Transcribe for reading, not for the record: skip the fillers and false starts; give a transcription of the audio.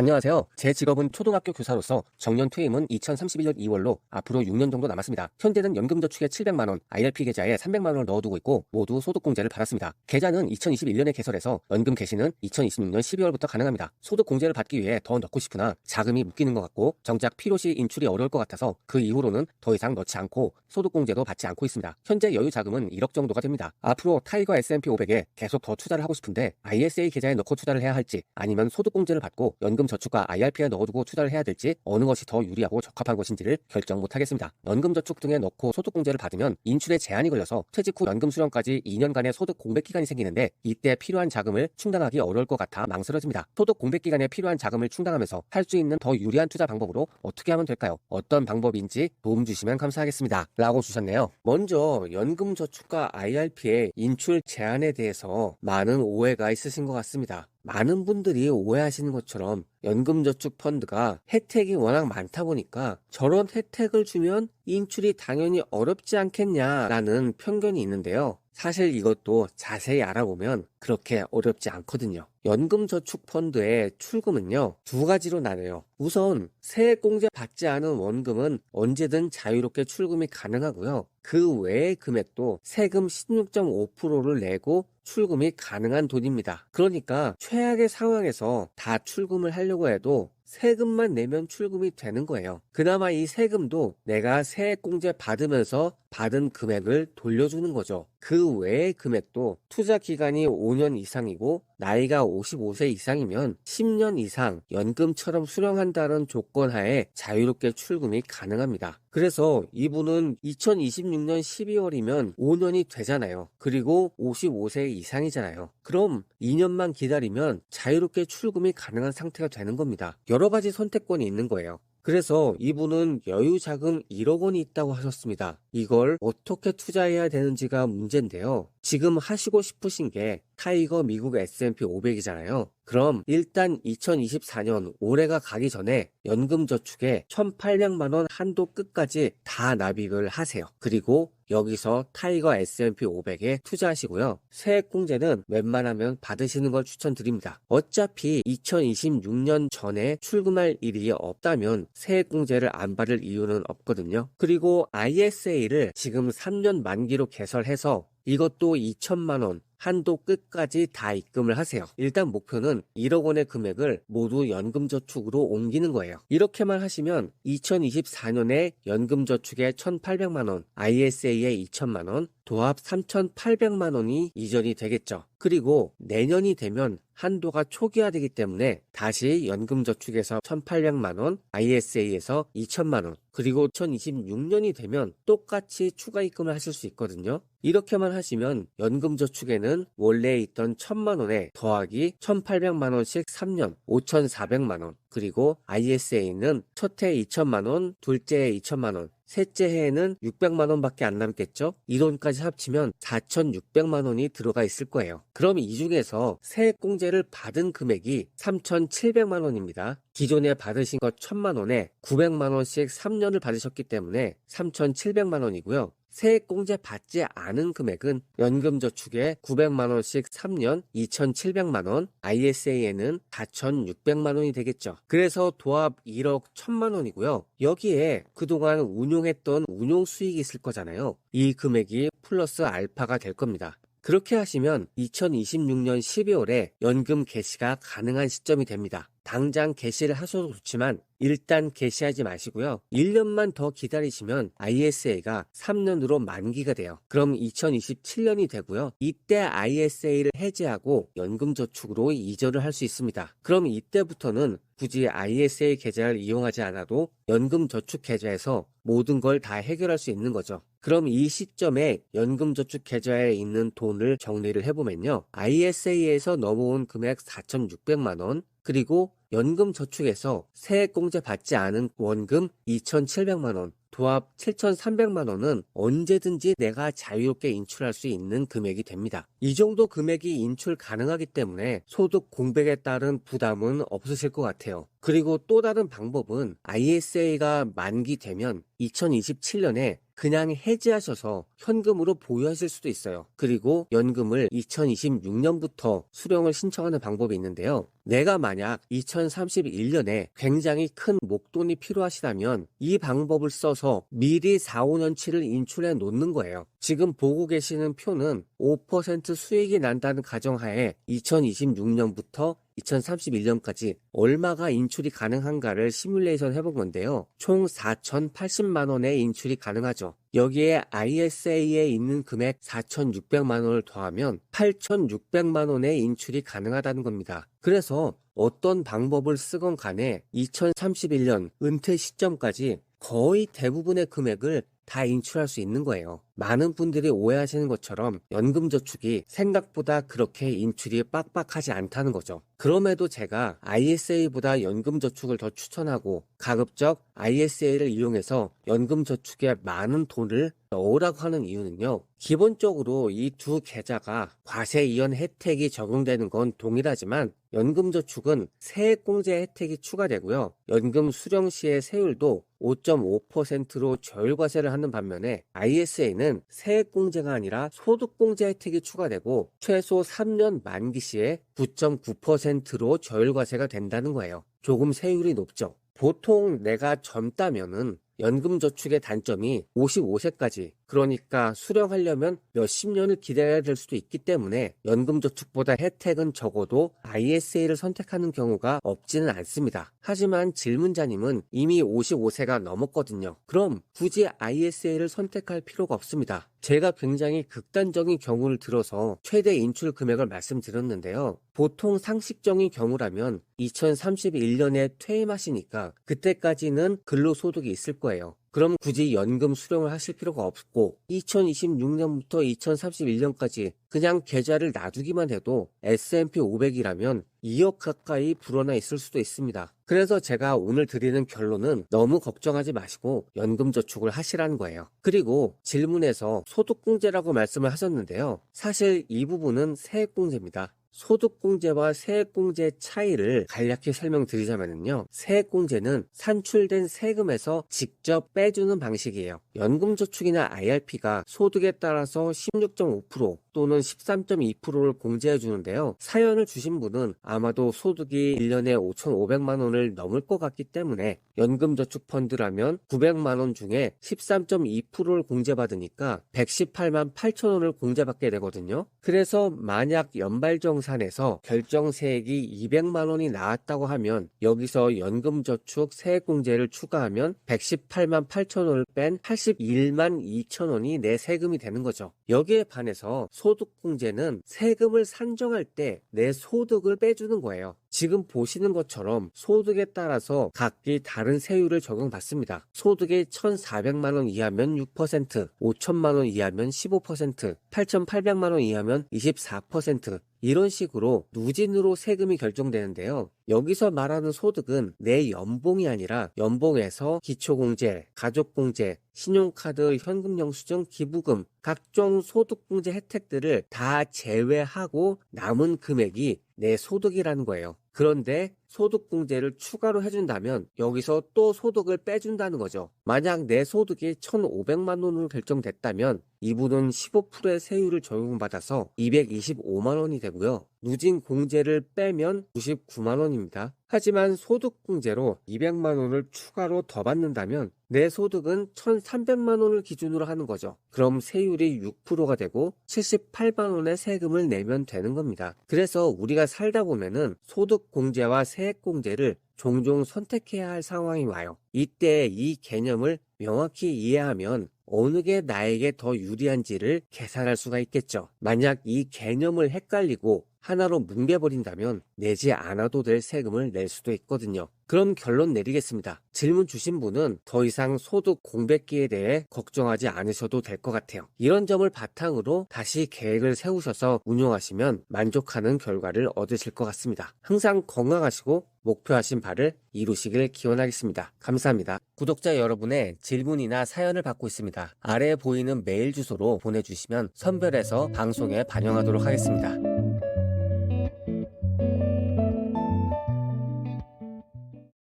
안녕하세요. 제 직업은 초등학교 교사로서 정년 퇴임은 2031년 2월로 앞으로 6년 정도 남았습니다. 현재는 연금저축에 700만 원, IRP 계좌에 300만 원을 넣어두고 있고 모두 소득공제를 받았습니다. 계좌는 2021년에 개설해서 연금 개시는 2026년 12월부터 가능합니다. 소득공제를 받기 위해 더 넣고 싶으나 자금이 묶이는 것 같고 정작 필요시 인출이 어려울 것 같아서 그 이후로는 더 이상 넣지 않고 소득공제도 받지 않고 있습니다. 현재 여유 자금은 1억 정도가 됩니다. 앞으로 타이거 S&P 500에 계속 더 투자를 하고 싶은데 ISA 계좌에 넣고 투자를 해야 할지 아니면 소득공제를 받고 연금 저축과 IRP에 넣어두고 투자를 해야 될지 어느 것이 더 유리하고 적합한 것인지를 결정 못하겠습니다. 연금저축 등에 넣고 소득공제를 받으면 인출에 제한이 걸려서 퇴직 후 연금 수령까지 2년간의 소득 공백기간이 생기는데 이때 필요한 자금을 충당하기 어려울 것 같아 망설여집니다. 소득 공백기간에 필요한 자금을 충당하면서 할 수 있는 더 유리한 투자 방법으로 어떻게 하면 될까요? 어떤 방법인지 도움 주시면 감사하겠습니다. 라고 주셨네요. 먼저 연금저축과 IRP의 인출 제한에 대해서 많은 오해가 있으신 것 같습니다. 많은 분들이 오해하시는 것처럼 연금저축 펀드가 혜택이 워낙 많다 보니까 저런 혜택을 주면 인출이 당연히 어렵지 않겠냐라는 편견이 있는데요. 사실 이것도 자세히 알아보면 그렇게 어렵지 않거든요. 연금저축 펀드의 출금은요, 두 가지로 나뉘어요. 우선 세액공제 받지 않은 원금은 언제든 자유롭게 출금이 가능하고요. 그 외의 금액도 세금 16.5%를 내고 출금이 가능한 돈입니다. 그러니까 최악의 상황에서 다 출금을 하려고 해도 세금만 내면 출금이 되는 거예요. 그나마 이 세금도 내가 세액공제 받으면서 받은 금액을 돌려주는 거죠. 그 외의 금액도 투자 기간이 5년 이상이고 나이가 55세 이상이면 10년 이상 연금처럼 수령한다는 조건 하에 자유롭게 출금이 가능합니다. 그래서 이분은 2026년 12월이면 5년이 되잖아요. 그리고 55세 이상이잖아요. 그럼 2년만 기다리면 자유롭게 출금이 가능한 상태가 되는 겁니다. 여러 가지 선택권이 있는 거예요. 그래서 이분은 여유자금 1억 원이 있다고 하셨습니다. 이걸 어떻게 투자해야 되는지가 문제인데요. 지금 하시고 싶으신 게 타이거 미국 S&P 500이잖아요. 그럼 일단 2024년 올해가 가기 전에 연금저축에 1,800만 원 한도 끝까지 다 납입을 하세요. 그리고 여기서 타이거 S&P 500에 투자하시고요. 세액공제는 웬만하면 받으시는 걸 추천드립니다. 어차피 2026년 전에 출금할 일이 없다면 세액공제를 안 받을 이유는 없거든요. 그리고 ISA를 지금 3년 만기로 개설해서 이것도 2천만 원 한도 끝까지 다 입금을 하세요. 일단 목표는 1억 원의 금액을 모두 연금저축으로 옮기는 거예요. 이렇게만 하시면 2024년에 연금저축에 1,800만 원, ISA에 2천만 원, 도합 3,800만 원이 이전이 되겠죠. 그리고 내년이 되면 한도가 초기화되기 때문에 다시 연금저축에서 1,800만 원, ISA에서 2천만 원, 그리고 2026년이 되면 똑같이 추가 입금을 하실 수 있거든요. 이렇게만 하시면 연금저축에는 원래 있던 1,000만 원에 더하기 1,800만 원씩 3년 5,400만 원, 그리고 ISA는 첫 해 2천만 원, 둘째 해 2천만 원, 셋째 해에는 600만 원밖에 안 남겠죠? 이 돈까지 합치면 4,600만 원이 들어가 있을 거예요. 그럼 이 중에서 세액공제를 받은 금액이 3,700만 원입니다. 기존에 받으신 거 1,000만 원에 900만 원씩 3년을 받으셨기 때문에 3,700만 원이고요. 세액공제 받지 않은 금액은 연금저축에 900만 원씩 3년 2,700만 원, ISA에는 4,600만 원이 되겠죠. 그래서 도합 1억 1,000만 원이고요. 여기에 그동안 운용했던 운용 수익이 있을 거잖아요. 이 금액이 플러스 알파가 될 겁니다. 그렇게 하시면 2026년 12월에 연금 개시가 가능한 시점이 됩니다. 당장 개시를 하셔도 좋지만 일단 개시하지 마시고요. 1년만 더 기다리시면 ISA가 3년으로 만기가 돼요. 그럼 2027년이 되고요. 이때 ISA를 해지하고 연금저축으로 이전을 할 수 있습니다. 그럼 이때부터는 굳이 ISA 계좌를 이용하지 않아도 연금저축 계좌에서 모든 걸 다 해결할 수 있는 거죠. 그럼 이 시점에 연금저축 계좌에 있는 돈을 정리를 해보면요. ISA에서 넘어온 금액 4,600만 원, 그리고 연금저축에서 세액공제 받지 않은 원금 2,700만 원, 도합 7,300만 원은 언제든지 내가 자유롭게 인출할 수 있는 금액이 됩니다. 이 정도 금액이 인출 가능하기 때문에 소득 공백에 따른 부담은 없으실 것 같아요. 그리고 또 다른 방법은 ISA가 만기되면 2027년에 그냥 해지하셔서 현금으로 보유하실 수도 있어요. 그리고 연금을 2026년부터 수령을 신청하는 방법이 있는데요. 내가 만약 2031년에 굉장히 큰 목돈이 필요하시다면 이 방법을 써서 미리 4, 5년치를 인출해 놓는 거예요. 지금 보고 계시는 표는 5% 수익이 난다는 가정하에 2026년부터 2031년까지 얼마가 인출이 가능한가를 시뮬레이션 해본 건데요. 총 4,080만 원의 인출이 가능하죠. 여기에 ISA에 있는 금액 4,600만 원을 더하면 8,600만 원의 인출이 가능하다는 겁니다. 그래서 어떤 방법을 쓰건 간에 2031년 은퇴 시점까지 거의 대부분의 금액을 다 인출할 수 있는 거예요. 많은 분들이 오해하시는 것처럼 연금저축이 생각보다 그렇게 인출이 빡빡하지 않다는 거죠. 그럼에도 제가 ISA보다 연금저축을 더 추천하고 가급적 ISA를 이용해서 연금저축에 많은 돈을 넣으라고 하는 이유는요. 기본적으로 이 두 계좌가 과세 이연 혜택이 적용되는 건 동일하지만 연금저축은 세액공제 혜택이 추가되고요. 연금 수령 시의 세율도 5.5%로 저율과세를 하는 반면에 ISA는 세액공제가 아니라 소득공제 혜택이 추가되고 최소 3년 만기 시에 9.9%로 저율과세가 된다는 거예요. 조금 세율이 높죠. 보통 내가 젊다면은 연금저축의 단점이 55세까지 그러니까 수령하려면 몇십 년을 기다려야 될 수도 있기 때문에 연금저축보다 혜택은 적어도 ISA를 선택하는 경우가 없지는 않습니다. 하지만 질문자님은 이미 55세가 넘었거든요. 그럼 굳이 ISA를 선택할 필요가 없습니다. 제가 굉장히 극단적인 경우를 들어서 최대 인출 금액을 말씀드렸는데요. 보통 상식적인 경우라면 2031년에 퇴임하시니까 그때까지는 근로소득이 있을 거예요. 그럼 굳이 연금 수령을 하실 필요가 없고 2026년부터 2031년까지 그냥 계좌를 놔두기만 해도 S&P 500이라면 2억 가까이 불어나 있을 수도 있습니다. 그래서 제가 오늘 드리는 결론은 너무 걱정하지 마시고 연금저축을 하시라는 거예요. 그리고 질문에서 소득공제라고 말씀을 하셨는데요. 사실 이 부분은 세액공제입니다. 소득공제와 세액공제 차이를 간략히 설명드리자면요. 세액공제는 산출된 세금에서 직접 빼주는 방식이에요. 연금저축이나 IRP가 소득에 따라서 16.5% 또는 13.2%를 공제해 주는데요. 사연을 주신 분은 아마도 소득이 1년에 5,500만 원을 넘을 것 같기 때문에 연금저축펀드라면 900만 원 중에 13.2%를 공제받으니까 118만 8천 원을 공제받게 되거든요. 그래서 만약 연발정산에서 결정세액이 200만 원이 나왔다고 하면 여기서 연금저축 세액공제를 추가하면 118만 8천 원을 뺀 81만 2천 원이 내 세금이 되는 거죠. 여기에 반해서 소득공제는 세금을 산정할 때 내 소득을 빼주는 거예요. 지금 보시는 것처럼 소득에 따라서 각기 다른 세율을 적용받습니다. 소득이 1,400만 원 이하면 6%, 5천만 원 이하면 15%, 8,800만 원 이하면 24%, 이런 식으로 누진으로 세금이 결정되는데요. 여기서 말하는 소득은 내 연봉이 아니라 연봉에서 기초공제, 가족공제, 신용카드, 현금영수증, 기부금, 각종 소득공제 혜택들을 다 제외하고 남은 금액이 내 소득이라는 거예요. 그런데 소득공제를 추가로 해준다면 여기서 또 소득을 빼준다는 거죠. 만약 내 소득이 1,500만 원으로 결정됐다면 이분은 15%의 세율을 적용받아서 225만 원이 되고요. 누진 공제를 빼면 99만 원입니다. 하지만 소득공제로 200만 원을 추가로 더 받는다면 내 소득은 1,300만 원을 기준으로 하는 거죠. 그럼 세율이 6%가 되고 78만 원의 세금을 내면 되는 겁니다. 그래서 우리가 살다 보면은 소득공제와 세액공제를 종종 선택해야 할 상황이 와요. 이때 이 개념을 명확히 이해하면 어느 게 나에게 더 유리한지를 계산할 수가 있겠죠. 만약 이 개념을 헷갈리고 하나로 뭉개버린다면 내지 않아도 될 세금을 낼 수도 있거든요. 그럼 결론 내리겠습니다. 질문 주신 분은 더 이상 소득 공백기에 대해 걱정하지 않으셔도 될 것 같아요. 이런 점을 바탕으로 다시 계획을 세우셔서 운용하시면 만족하는 결과를 얻으실 것 같습니다. 항상 건강하시고 목표하신 바를 이루시길 기원하겠습니다. 감사합니다. 구독자 여러분의 질문이나 사연을 받고 있습니다. 아래에 보이는 메일 주소로 보내주시면 선별해서 방송에 반영하도록 하겠습니다.